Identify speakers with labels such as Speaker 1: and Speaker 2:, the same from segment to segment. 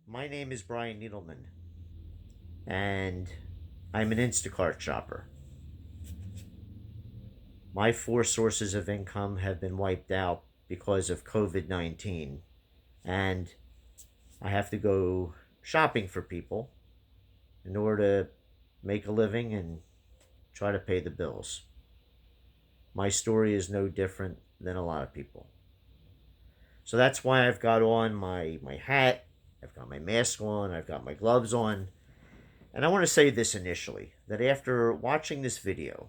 Speaker 1: My name is Brian Needleman, and I'm an Instacart shopper. My four sources of income have been wiped out because of COVID 19, and I have to go shopping for people in order to make a living and try to pay the bills. My story is no different than a lot of people. So that's why I've got on my hat, I've got my mask on, I've got my gloves on. And I want to say this initially that after watching this video,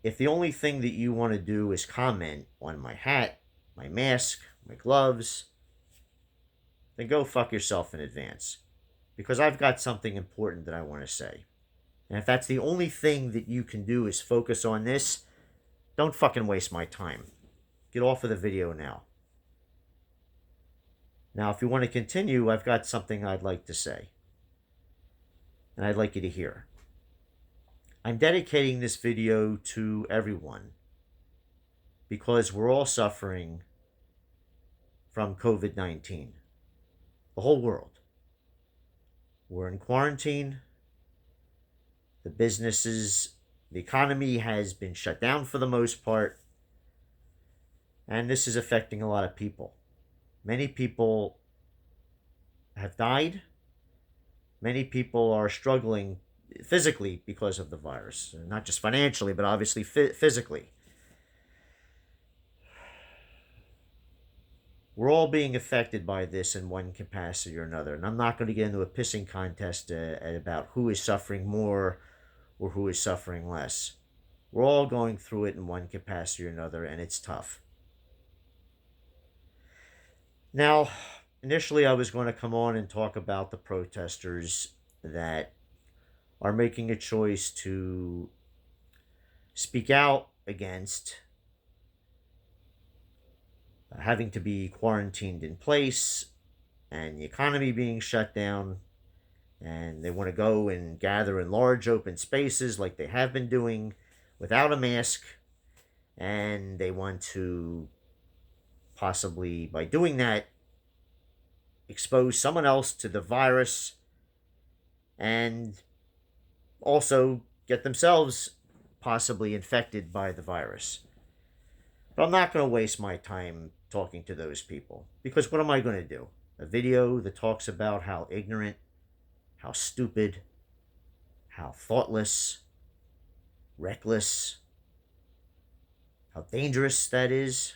Speaker 1: if the only thing that you want to do is comment on my hat, my mask, my gloves, then go fuck yourself in advance. Because I've got something important that I want to say. And if that's the only thing that you can do is focus on this, don't fucking waste my time. Get off of the video now. Now, if you want to continue, I've got something I'd like to say. And I'd like you to hear. I'm dedicating this video to everyone because we're all suffering from COVID 19. The whole world. We're in quarantine. The businesses, the economy has been shut down for the most part. And this is affecting a lot of people. Many people have died. Many people are struggling physically because of the virus. Not just financially, but obviously physically. We're all being affected by this in one capacity or another. And I'm not going to get into a pissing contest about who is suffering more or who is suffering less. We're all going through it in one capacity or another, and it's tough. Now, initially, I was going to come on and talk about the protesters that are making a choice to speak out against having to be quarantined in place and the economy being shut down, and they want to go and gather in large open spaces like they have been doing without a mask, and they want to possibly, by doing that, expose someone else to the virus and also get themselves possibly infected by the virus. But I'm not going to waste my time talking to those people because what am I going to do? A video that talks about how ignorant, how stupid, how thoughtless, reckless, how dangerous that is,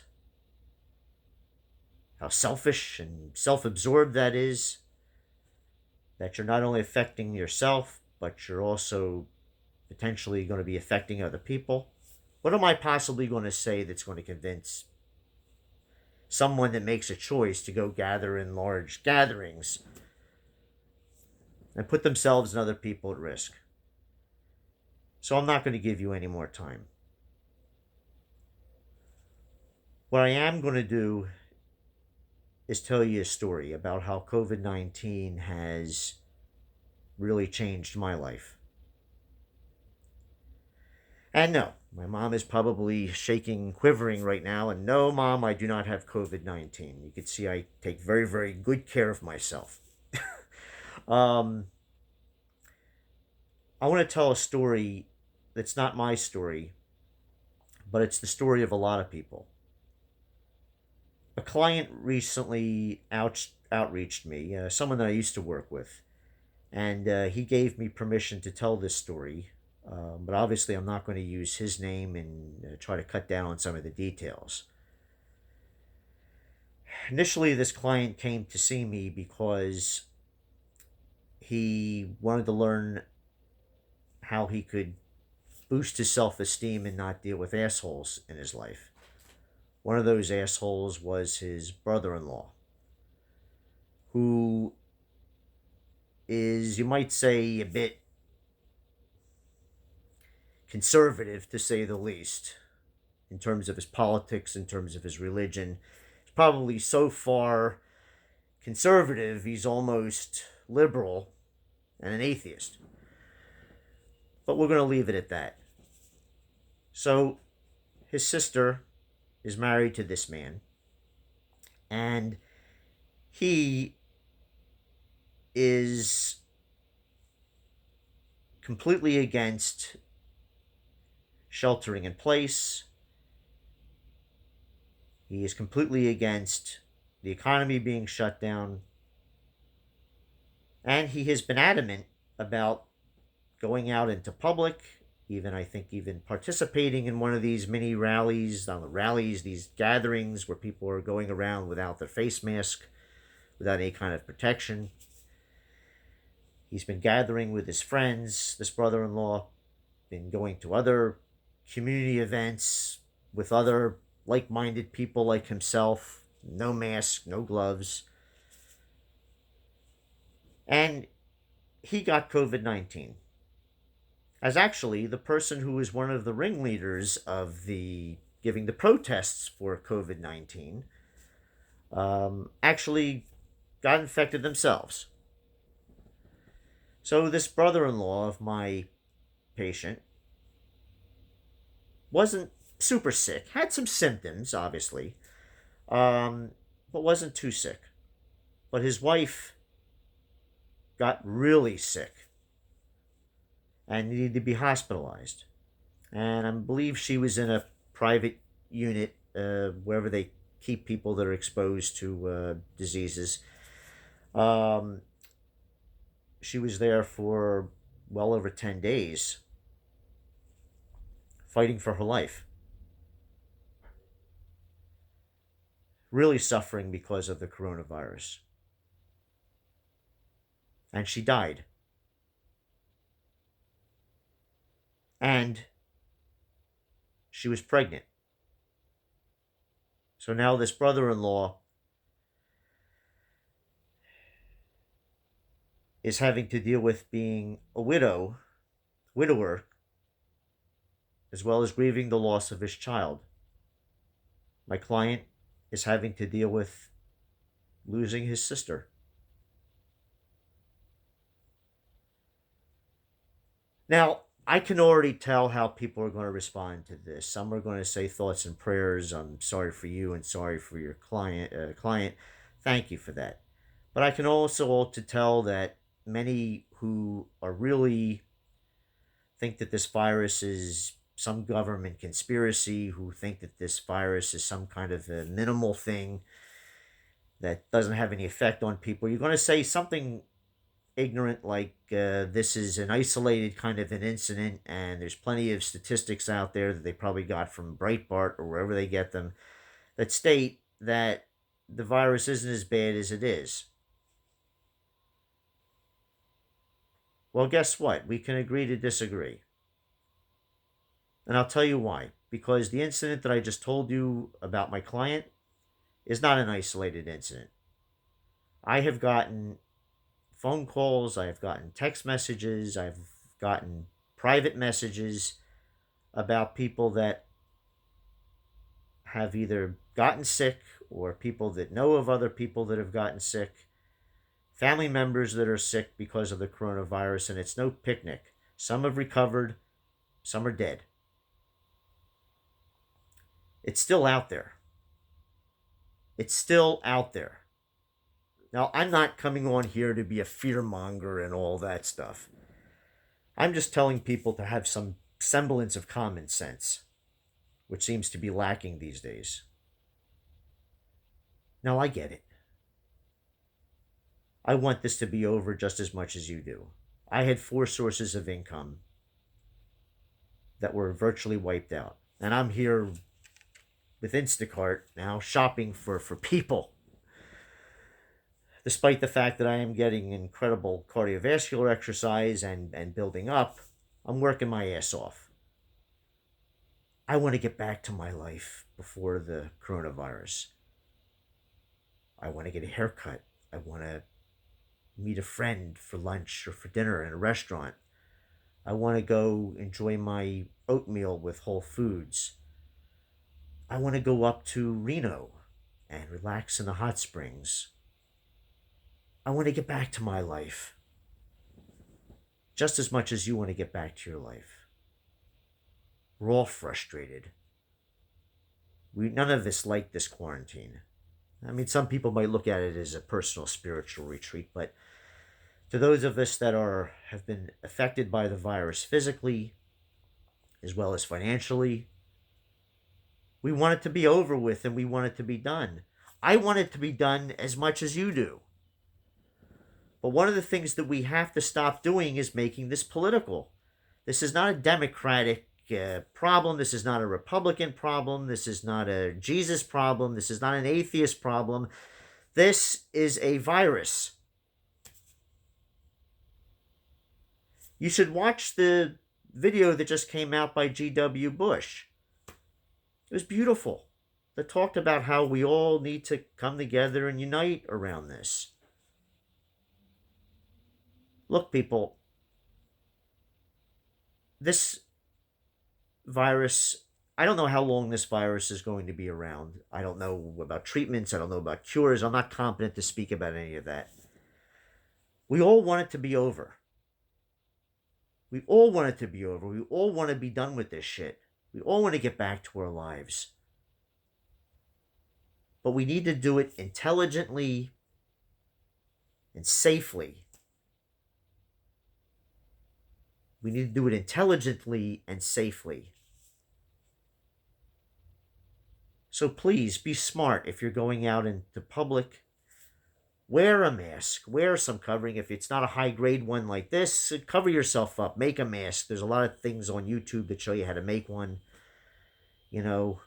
Speaker 1: how selfish and self absorbed that is, that you're not only affecting yourself, but you're also potentially going to be affecting other people. What am I possibly going to say that's going to convince someone that makes a choice to go gather in large gatherings and put themselves and other people at risk? So I'm not going to give you any more time. What I am going to do is tell you a story about how COVID 19 has really changed my life. And no, my mom is probably shaking, quivering right now. And no, mom, I do not have COVID 19. You can see I take very, very good care of myself. um, I want to tell a story that's not my story, but it's the story of a lot of people. A client recently outreached me, someone that I used to work with, and he gave me permission to tell this story. But obviously, I'm not going to use his name and try to cut down on some of the details. Initially, this client came to see me because he wanted to learn how he could boost his self esteem and not deal with assholes in his life. One of those assholes was his brother in law, who is, you might say, a bit conservative to say the least, in terms of his politics, in terms of his religion. He's probably so far conservative, he's almost liberal and an atheist. But we're going to leave it at that. So, his sister is married to this man, and he is completely against sheltering in place. He is completely against the economy being shut down. And he has been adamant about going out into public, even I think even participating in one of these mini rallies, on the rallies, these gatherings where people are going around without their face mask, without any kind of protection. He's been gathering with his friends, this brother in law, been going to other community events with other like minded people like himself, no mask, no gloves. And he got COVID 19. As actually the person who was one of the ringleaders of the giving the protests for COVID 19 actually got infected themselves. So, this brother in law of my patient wasn't super sick, had some symptoms, obviously, um, but wasn't too sick. But his wife got really sick and needed to be hospitalized. And I believe she was in a private unit, wherever they keep people that are exposed to diseases. Um, she was there for well over 10 days, fighting for her life, really suffering because of the coronavirus. And she died. And she was pregnant. So now this brother in law is having to deal with being a widower, as well as grieving the loss of his child. My client is having to deal with losing his sister. Now, I can already tell how people are going to respond to this. Some are going to say thoughts and prayers. I'm sorry for you and sorry for your client. Thank you for that. But I can also to tell that many who are really think that this virus is some government conspiracy, who think that this virus is some kind of a minimal thing that doesn't have any effect on people, you're going to say something ignorant like this is an isolated kind of an incident, and there's plenty of statistics out there that they probably got from Breitbart or wherever they get them that state that the virus isn't as bad as it is. Well, guess what? We can agree to disagree. And I'll tell you why. Because the incident that I just told you about my client is not an isolated incident. I have gotten phone calls, I have gotten text messages, I've gotten private messages about people that have either gotten sick or people that know of other people that have gotten sick, family members that are sick because of the coronavirus, and it's no picnic. Some have recovered, some are dead. It's still out there. It's still out there. Now, I'm not coming on here to be a fear monger and all that stuff. I'm just telling people to have some semblance of common sense, which seems to be lacking these days. Now, I get it. I want this to be over just as much as you do. I had 4 sources of income that were virtually wiped out. And I'm here with Instacart now shopping for people. Despite the fact that I am getting incredible cardiovascular exercise and building up, I'm working my ass off. I want to get back to my life before the coronavirus. I want to get a haircut. I want to meet a friend for lunch or for dinner in a restaurant. I want to go enjoy my oatmeal with Whole Foods. I want to go up to Reno and relax in the hot springs. I want to get back to my life just as much as you want to get back to your life. We're all frustrated. None of us like this quarantine. I mean, some people might look at it as a personal spiritual retreat, but To those of us that have been affected by the virus physically as well as financially, we want it to be over with and we want it to be done. I want it to be done as much as you do. But one of the things that we have to stop doing is making this political. This is not a Democratic problem. This is not a Republican problem. This is not a Jesus problem. This is not an atheist problem. This is a virus. You should watch the video that just came out by G.W. Bush. It was beautiful. That talked about how we all need to come together and unite around this. Look, people, this virus, I don't know how long this virus is going to be around. I don't know about treatments. I don't know about cures. I'm not competent to speak about any of that. We all want it to be over. We all want it to be over. We all want to be done with this shit. We all want to get back to our lives. But we need to do it intelligently and safely. We need to do it intelligently and safely. So please be smart if you're going out into public. Wear a mask. Wear some covering. If it's not a high-grade one like this, cover yourself up. Make a mask. There's a lot of things on YouTube that show you how to make one. You know,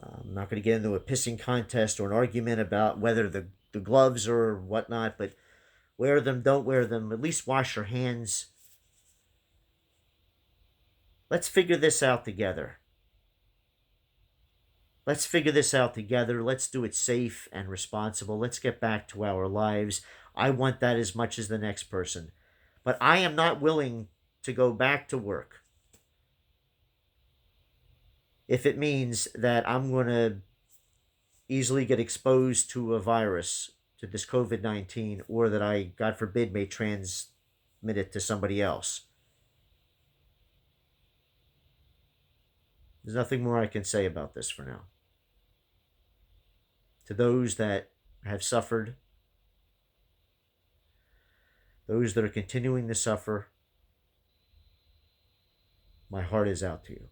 Speaker 1: I'm not going to get into a pissing contest or an argument about whether the gloves or whatnot, but wear them, don't wear them. At least wash your hands. Let's figure this out together. Let's figure this out together. Let's do it safe and responsible. Let's get back to our lives. I want that as much as the next person. But I am not willing to go back to work if it means that I'm going to easily get exposed to a virus, to this COVID-19, or that I, God forbid, may transmit it to somebody else. There's nothing more I can say about this for now. To those that have suffered, those that are continuing to suffer, my heart is out to you.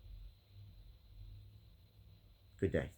Speaker 1: Good day.